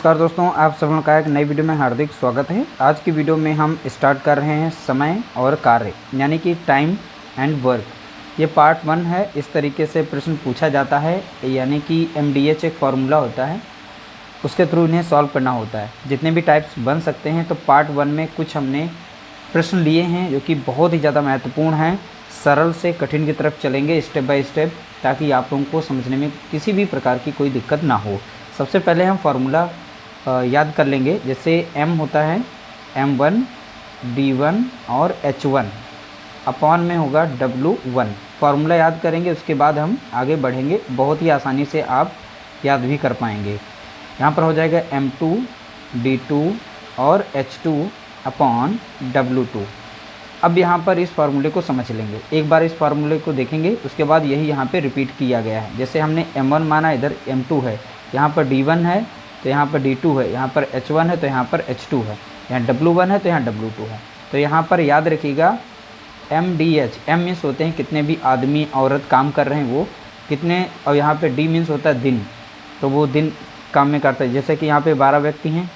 नमस्कार दोस्तों, आप सब लोगों का एक नई वीडियो में हार्दिक स्वागत है। आज की वीडियो में हम स्टार्ट कर रहे हैं समय और कार्य यानी कि टाइम एंड वर्क। ये पार्ट 1 है। इस तरीके से प्रश्न पूछा जाता है, यानी कि MDH एक फार्मूला होता है, उसके थ्रू इन्हें सॉल्व करना होता है। जितने भी टाइप्स बन सकते हैं, तो पार्ट 1 में कुछ हमने प्रश्न लिए हैं जो कि बहुत ही ज़्यादा महत्वपूर्ण हैं। सरल से कठिन की तरफ चलेंगे स्टेप बाय स्टेप, ताकि आप लोगों को समझने में किसी भी प्रकार की कोई दिक्कत ना हो। सबसे पहले हम फार्मूला याद कर लेंगे। जैसे m होता है m1 d1 और h1 अपॉन में होगा w1। फार्मूला याद करेंगे, उसके बाद हम आगे बढ़ेंगे। बहुत ही आसानी से आप याद भी कर पाएंगे। यहाँ पर हो जाएगा m2 d2 और h2 अपॉन w2। अब यहाँ पर इस फार्मूले को समझ लेंगे। एक बार इस फार्मूले को देखेंगे, उसके बाद यही यहाँ पे रिपीट किया गया है। जैसे हमने m1 माना, इधर m2 है, यहाँ पर d1 है तो यहाँ पर d2 है, यहाँ पर h1 है तो यहाँ पर h2 है, यहाँ w1 है तो यहाँ w2 है। तो यहाँ पर याद रखिएगा MDH, m मीन्स होते हैं कितने भी आदमी औरत काम कर रहे हैं वो कितने, और यहाँ पे d मीन्स होता है दिन, तो वो दिन काम में करता है। जैसे कि यहाँ पे 12 व्यक्ति हैं,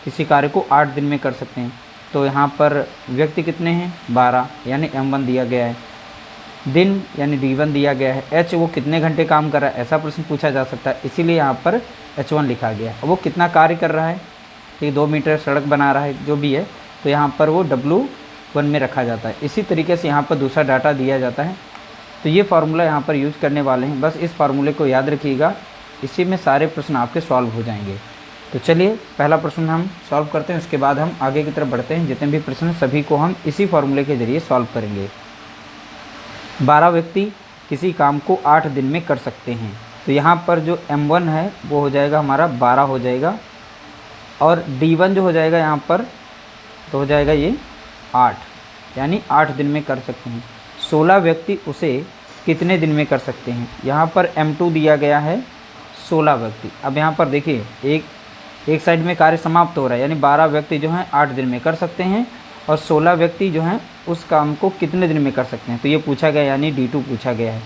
किसी कार्य को 8 दिन में कर सकते हैं, तो यहाँ पर व्यक्ति कितने हैं 12, यानी m1 दिया गया है। दिन यानी d1 दिया गया है। h वो कितने घंटे काम कर रहा है, ऐसा प्रश्न पूछा जा सकता है, इसीलिए यहाँ पर h1 लिखा गया है। वो कितना कार्य कर रहा है, कि 2 मीटर सड़क बना रहा है, जो भी है, तो यहाँ पर वो w1 में रखा जाता है। इसी तरीके से यहाँ पर दूसरा डाटा दिया जाता है। तो ये फार्मूला यहाँ पर यूज करने वाले हैं। बस इस फार्मूले को याद रखिएगा, इसी में सारे प्रश्न आपके सॉल्व हो जाएंगे। तो चलिए पहला प्रश्न हम सॉल्व करते हैं, उसके बाद हम आगे की तरफ बढ़ते हैं। जितने भी प्रश्न सभी को हम इसी फार्मूले के ज़रिए सॉल्व करेंगे। 12 व्यक्ति किसी काम को 8 दिन में कर सकते हैं, तो यहाँ पर जो m1 है वो हो जाएगा हमारा 12 हो जाएगा, और d1 जो हो जाएगा यहाँ पर तो हो जाएगा ये 8, यानी 8 दिन में कर सकते हैं। 16 व्यक्ति उसे कितने दिन में कर सकते हैं, यहाँ पर m2 दिया गया है 16 व्यक्ति। अब यहाँ पर देखिए एक साइड में कार्य समाप्त हो रहा है, यानी 12 व्यक्ति जो हैं 8 दिन में कर सकते हैं, और 16 व्यक्ति जो हैं उस काम को कितने दिन में कर सकते हैं, तो ये पूछा गया, यानी d2 पूछा गया है।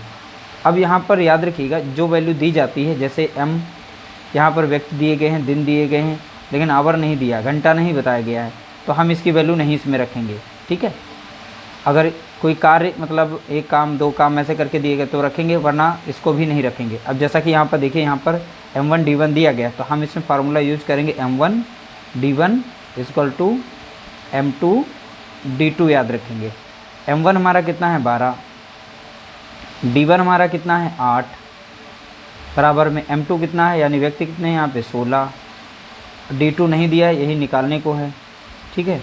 अब यहाँ पर याद रखिएगा जो वैल्यू दी जाती है, जैसे m यहाँ पर व्यक्ति दिए गए हैं, दिन दिए गए हैं, लेकिन आवर नहीं दिया, घंटा नहीं बताया गया है, तो हम इसकी वैल्यू नहीं इसमें रखेंगे। ठीक है, अगर कोई कार्य मतलब एक काम 2 काम ऐसे करके दिए गए तो रखेंगे, वरना इसको भी नहीं रखेंगे। अब जैसा कि यहाँ पर देखिए, यहाँ पर m1 d1 दिया गया, तो हम इसमें फार्मूला यूज करेंगे m1 d1 = m2 d2 याद रखेंगे। m1 हमारा कितना है 12, d1 हमारा कितना है 8, बराबर में m2 कितना है, यानी व्यक्ति कितने हैं यहाँ पे 16, d2 नहीं दिया है, यही निकालने को है। ठीक है,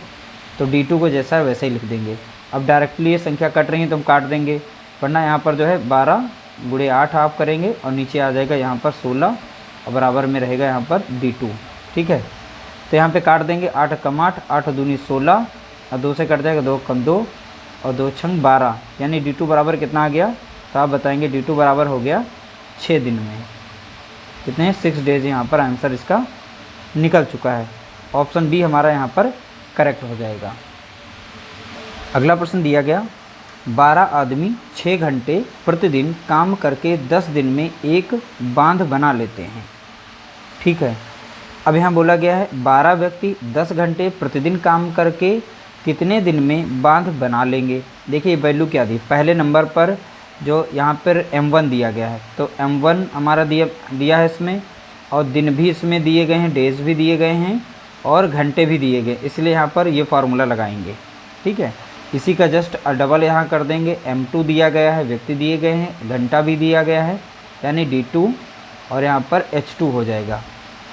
तो d2 को जैसा है वैसे ही लिख देंगे। अब डायरेक्टली ये संख्या कट रही है तो हम काट देंगे, वरना यहाँ पर जो है 12 × 8 आप करेंगे, और नीचे आ जाएगा यहाँ पर 16, और बराबर में रहेगा यहाँ पर d2। ठीक है, तो यहाँ पे काट देंगे, 8 कम 8, 8 दूनी 16, और 2 से कट जाएगा, 2 कम 2, और 2 छंग 12, यानी d2 बराबर कितना आ गया, तो आप बताएंगे d2 बराबर हो गया 6 दिन में। कितने 6 डेज, यहाँ पर आंसर इसका निकल चुका है। ऑप्शन बी हमारा यहाँ पर करेक्ट हो जाएगा। अगला प्रश्न दिया गया, 12 आदमी 6 घंटे प्रतिदिन काम करके 10 दिन में एक बांध बना लेते हैं। ठीक है, अब यहाँ बोला गया है 12 व्यक्ति 10 घंटे प्रतिदिन काम करके कितने दिन में बांध बना लेंगे। देखिए वैल्यू क्या दी, पहले नंबर पर जो यहाँ पर m1 दिया गया है, तो m1 हमारा दिया है इसमें, और दिन भी इसमें दिए गए हैं, डेज भी दिए गए हैं, और घंटे भी दिए गए, इसलिए यहाँ पर ये फार्मूला लगाएंगे। ठीक है, इसी का जस्ट डबल यहाँ कर देंगे। m2 दिया गया है, व्यक्ति दिए गए हैं, घंटा भी दिया गया है, यानी d2, और यहाँ पर h2 हो जाएगा।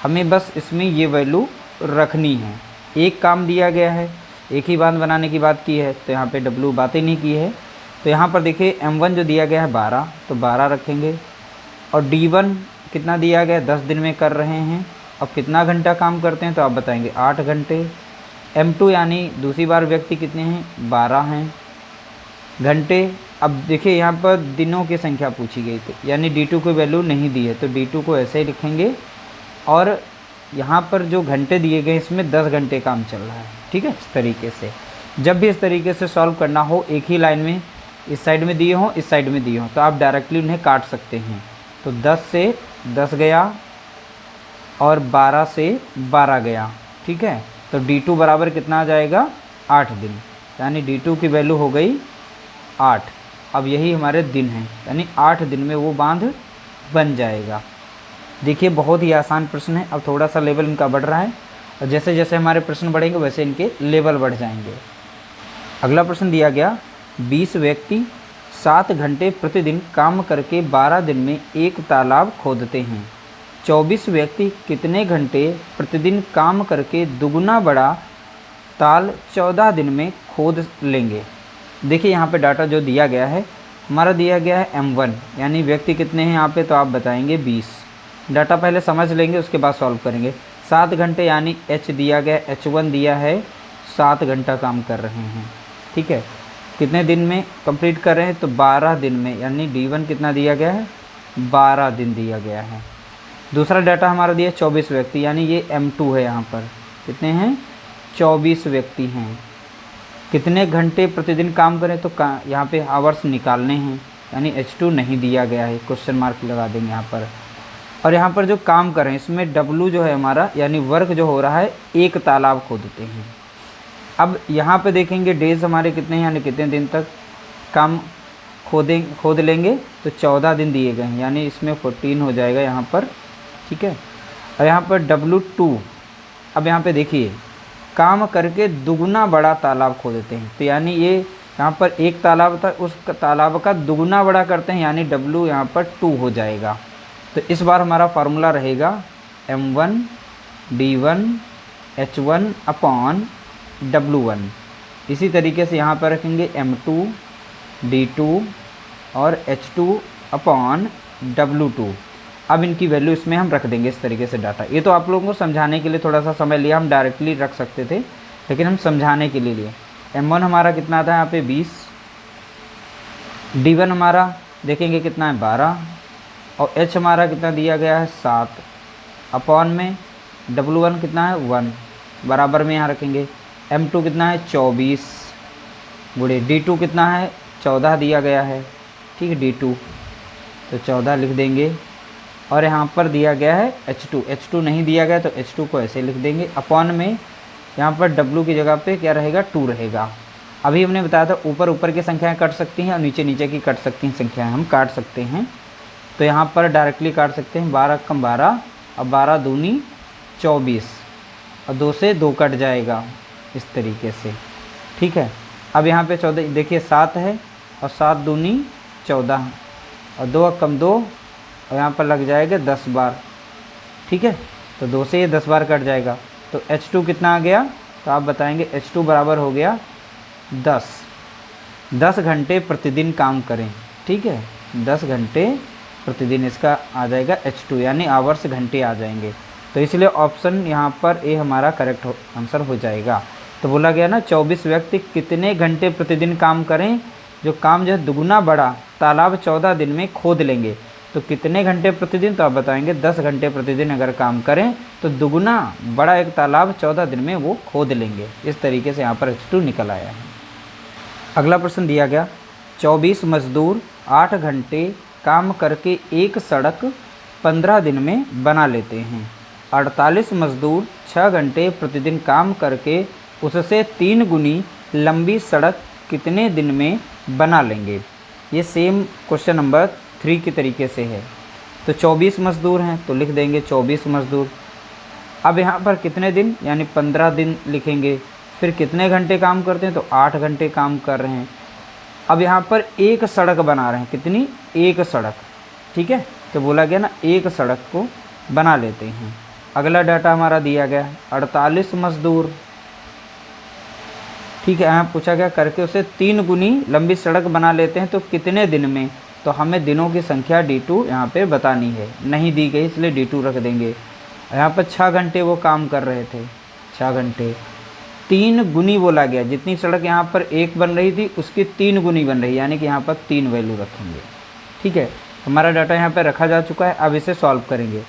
हमें बस इसमें ये वैल्यू रखनी है। एक काम दिया गया है, एक ही बांध बनाने की बात की है, तो यहाँ पे w बातें नहीं की है। तो यहाँ पर देखिए m1 जो दिया गया है 12, तो 12 रखेंगे, और d1 कितना दिया गया 10 दिन में कर रहे हैं। अब कितना घंटा काम करते हैं, तो आप बताएंगे 8 घंटे। m2 यानी दूसरी बार व्यक्ति कितने हैं 12 हैं। घंटे, अब देखिए यहाँ पर दिनों की संख्या पूछी गई थी, यानी d2 को वैल्यू नहीं दी है, तो d2 को ऐसे ही लिखेंगे, और यहाँ पर जो घंटे दिए गए इसमें 10 घंटे काम चल रहा है। ठीक है, इस तरीके से जब भी इस तरीके से सॉल्व करना हो, एक ही लाइन में इस साइड में दिए हों, इस साइड में दिए हों, तो आप डायरेक्टली उन्हें काट सकते हैं। तो 10 से 10 गया, और 12 से 12 गया, ठीक है। तो D2 बराबर कितना आ जाएगा, 8 दिन, यानी D2 की वैल्यू हो गई 8। अब यही हमारे दिन हैं, यानी 8 दिन में वो बांध बन जाएगा। देखिए बहुत ही आसान प्रश्न है। अब थोड़ा सा लेवल इनका बढ़ रहा है और जैसे जैसे हमारे प्रश्न बढ़ेंगे वैसे इनके लेवल बढ़ जाएंगे। अगला प्रश्न दिया गया, 20 व्यक्ति 7 घंटे प्रतिदिन काम करके 12 दिन में एक तालाब खोदते हैं। 24 व्यक्ति कितने घंटे प्रतिदिन काम करके दुगुना बड़ा ताल 14 दिन में खोद लेंगे। देखिए यहाँ पे डाटा जो दिया गया है, हमारा दिया गया है M1, यानी व्यक्ति कितने हैं यहाँ पे, तो आप बताएंगे 20। डाटा पहले समझ लेंगे उसके बाद सॉल्व करेंगे। 7 घंटे यानी H दिया गया, H1 दिया है, 7 घंटा काम कर रहे हैं, ठीक है। कितने दिन में कंप्लीट कर रहे हैं, तो 12 दिन में, यानी D1 कितना दिया गया है, 12 दिन दिया गया है। दूसरा डाटा हमारा दिया 24 व्यक्ति, यानी ये M2 है। यहाँ पर कितने हैं, 24 व्यक्ति हैं। कितने घंटे प्रतिदिन काम करें, तो यहाँ पे आवर्स निकालने हैं, यानी H2 नहीं दिया गया है, क्वेश्चन मार्क लगा देंगे यहाँ पर। और यहाँ पर जो काम करें इसमें W जो है हमारा, यानी वर्क जो हो रहा है, एक तालाब खोदते हैं। अब यहाँ पे देखेंगे डेज हमारे कितने हैं, यानी कितने दिन तक काम खोद लेंगे, तो 14 दिन दिए गए हैं, यानी इसमें 14 हो जाएगा यहाँ पर, ठीक है। और यहाँ पर W2, अब यहाँ पे देखिए काम करके दुगुना बड़ा तालाब खोदते हैं, तो यानी ये यहाँ पर एक तालाब था, उस तालाब का दुगुना बड़ा करते हैं, यानी W यहाँ पर 2 हो जाएगा। तो इस बार हमारा फार्मूला रहेगा M1 D1 H1 upon W1। इसी तरीके से यहाँ पर रखेंगे M2 D2 और H2 अपॉन W2। अब इनकी वैल्यू इसमें हम रख देंगे इस तरीके से डाटा। ये तो आप लोगों को समझाने के लिए थोड़ा सा समय लिया, हम डायरेक्टली रख सकते थे, लेकिन हम समझाने के लिए लिए। M1 हमारा कितना था यहाँ पे 20, D1 हमारा देखेंगे कितना है 12, और H हमारा कितना दिया गया है 7, अपॉन में W1 कितना है 1, बराबर में यहाँ रखेंगे। M2 कितना है 24 गुणे D2 कितना है 14 दिया गया है, ठीक है D2, तो 14 लिख देंगे। और यहाँ पर दिया गया है H2 नहीं दिया गया, तो H2 को ऐसे लिख देंगे, अपॉन में यहाँ पर W की जगह पे क्या रहेगा 2 रहेगा। अभी हमने बताया था ऊपर ऊपर की संख्याएं कट सकती हैं और नीचे नीचे की कट सकती हैं संख्याएं, हम काट सकते हैं। तो यहाँ पर डायरेक्टली काट सकते हैं, 12 कम 12 और 12 दूनी 24, और 2 से 2 कट जाएगा इस तरीके से, ठीक है। अब यहाँ पे 14 देखिए 7 है, और 7 दूनी 14, और 2 कम 2, और यहाँ पर लग जाएगा 10 बार, ठीक है। तो 2 से ये 10 बार कट जाएगा, तो H2 कितना आ गया, तो आप बताएंगे H2 बराबर हो गया 10 घंटे प्रतिदिन काम करें, ठीक है। 10 घंटे प्रतिदिन इसका आ जाएगा H2, यानी आवर्स घंटे आ जाएंगे। तो इसलिए ऑप्शन यहाँ पर ए हमारा करेक्ट आंसर हो जाएगा। तो बोला गया ना 24 व्यक्ति कितने घंटे प्रतिदिन काम करें, जो काम जो है दुगुना बड़ा तालाब 14 दिन में खोद लेंगे। तो कितने घंटे प्रतिदिन, तो आप बताएंगे 10 घंटे प्रतिदिन अगर काम करें तो दुगुना बड़ा एक तालाब 14 दिन में वो खोद लेंगे। इस तरीके से यहाँ पर H2 निकल आया है। अगला प्रश्न दिया गया, 24 मजदूर 8 घंटे काम करके एक सड़क 15 दिन में बना लेते हैं। 48 मजदूर 6 घंटे प्रतिदिन काम करके उससे 3 गुनी लंबी सड़क कितने दिन में बना लेंगे। ये सेम क्वेश्चन नंबर 3 की तरीके से है। तो 24 मजदूर हैं तो लिख देंगे 24 मजदूर। अब यहाँ पर कितने दिन, यानी 15 दिन लिखेंगे। फिर कितने घंटे काम करते हैं, तो 8 घंटे काम कर रहे हैं। अब यहाँ पर एक सड़क बना रहे हैं, कितनी, एक सड़क, ठीक है। तो बोला गया ना एक सड़क को बना लेते हैं। अगला डाटा हमारा दिया गया 48 मजदूर, ठीक है। यहाँ पूछा गया करके उसे 3 गुनी लंबी सड़क बना लेते हैं तो कितने दिन में। तो हमें दिनों की संख्या D2 यहाँ पे बतानी है, नहीं दी गई इसलिए D2 रख देंगे। यहाँ पर 6 घंटे वो काम कर रहे थे, 6 घंटे 3 गुनी बोला गया, जितनी सड़क यहाँ पर एक बन रही थी उसकी 3 गुनी बन रही, यानी कि यहाँ पर 3 वैल्यू रखेंगे, ठीक है। हमारा डाटा यहाँ पर रखा जा चुका है। अब इसे सॉल्व करेंगे।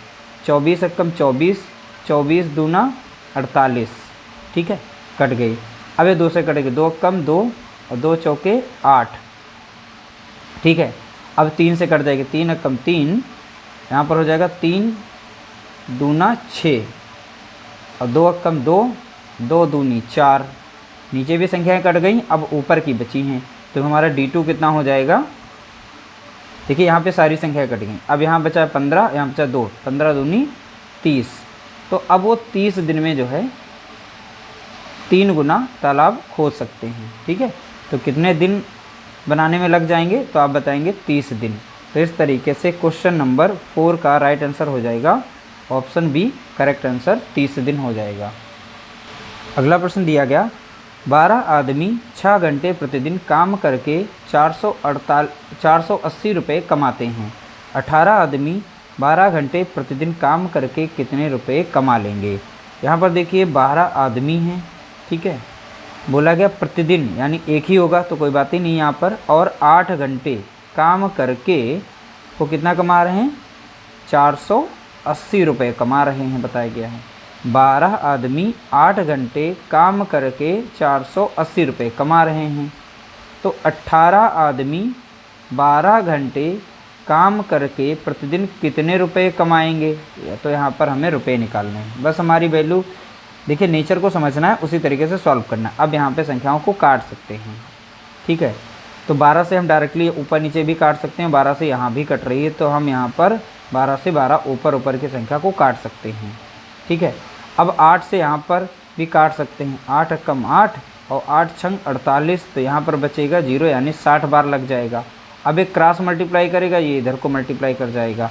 24 एकम 24, 24 दूना 48, ठीक है, कट गई। अब ये 2 से कटेगी, 2 कम 2 और 2 चौके 8, ठीक है। अब 3 से कट जाएगी, 3 कम 3, यहाँ पर हो जाएगा 3 दूना 6 और 2 कम 2, 2 दूनी 4। नीचे भी संख्याएं कट गई, अब ऊपर की बची हैं, तो हमारा D2 कितना हो जाएगा। देखिए यहाँ पे सारी संख्याएं कट गई, अब यहाँ बचा 15, यहाँ बचा 2, 15 दूनी 30। तो अब वो 30 दिन में जो है 3 गुना तालाब खोद सकते हैं। ठीक है, तो कितने दिन बनाने में लग जाएंगे, तो आप बताएंगे 30 दिन। तो इस तरीके से क्वेश्चन नंबर 4 का राइट आंसर हो जाएगा ऑप्शन बी, करेक्ट आंसर 30 दिन हो जाएगा। अगला प्रश्न दिया गया, 12 आदमी 6 घंटे प्रतिदिन काम करके 480 रुपये कमाते हैं। 18 आदमी 12 घंटे प्रतिदिन काम करके कितने रुपए कमा लेंगे। यहाँ पर देखिए 12 आदमी हैं, ठीक है, बोला गया प्रतिदिन यानी एक ही होगा तो कोई बात ही नहीं यहाँ पर, और 8 घंटे काम करके वो कितना कमा रहे हैं, 480 रुपये कमा रहे हैं, बताया गया है। 12 आदमी 8 घंटे काम करके 480 रुपये कमा रहे हैं। तो 18 आदमी 12 घंटे काम करके प्रतिदिन कितने रुपए कमाएंगे, तो यहाँ पर हमें रुपए निकालने हैं। बस हमारी वैल्यू देखिए, नेचर को समझना है, उसी तरीके से सॉल्व करना है। अब यहाँ पे संख्याओं को काट सकते हैं, ठीक है। तो 12 से हम डायरेक्टली ऊपर नीचे भी काट सकते हैं, 12 से यहाँ भी कट रही है, तो हम यहाँ पर 12 से 12 ऊपर की संख्या को काट सकते हैं, ठीक है। अब 8 से यहाँ पर भी काट सकते हैं, 8 कम 8 और 8 छंग 48, तो यहाँ पर बचेगा 0 यानी 60 बार लग जाएगा। अब एक क्रॉस मल्टीप्लाई करेगा, ये इधर को मल्टीप्लाई कर जाएगा,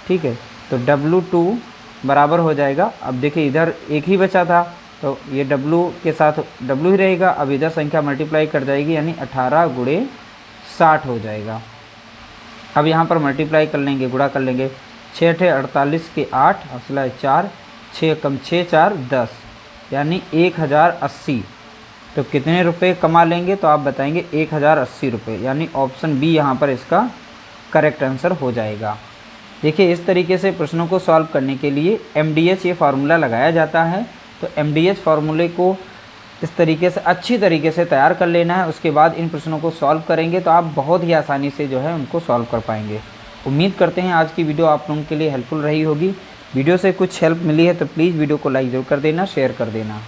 ठीक है। तो W2 बराबर हो जाएगा। अब देखिए इधर एक ही बचा था, तो ये W के साथ W ही रहेगा। अब इधर संख्या मल्टीप्लाई कर जाएगी, यानी 18 गुणे 60 हो जाएगा। अब यहाँ पर मल्टीप्लाई कर लेंगे, गुणा कर लेंगे, 6 × 48 के 8 और 4, 6 कम 6 4 10 यानी 1080। तो कितने रुपए कमा लेंगे, तो आप बताएंगे 1080 रुपये, यानी ऑप्शन बी यहाँ पर इसका करेक्ट आंसर हो जाएगा। देखिए इस तरीके से प्रश्नों को सॉल्व करने के लिए MDH ये फार्मूला लगाया जाता है। तो MDH फार्मूले को इस तरीके से अच्छी तरीके से तैयार कर लेना है, उसके बाद इन प्रश्नों को सॉल्व करेंगे तो आप बहुत ही आसानी से जो है उनको सॉल्व कर पाएंगे। उम्मीद करते हैं आज की वीडियो आप लोगों के लिए हेल्पफुल रही होगी। वीडियो से कुछ हेल्प मिली है तो प्लीज़ वीडियो को लाइक ज़रूर कर देना, शेयर कर देना।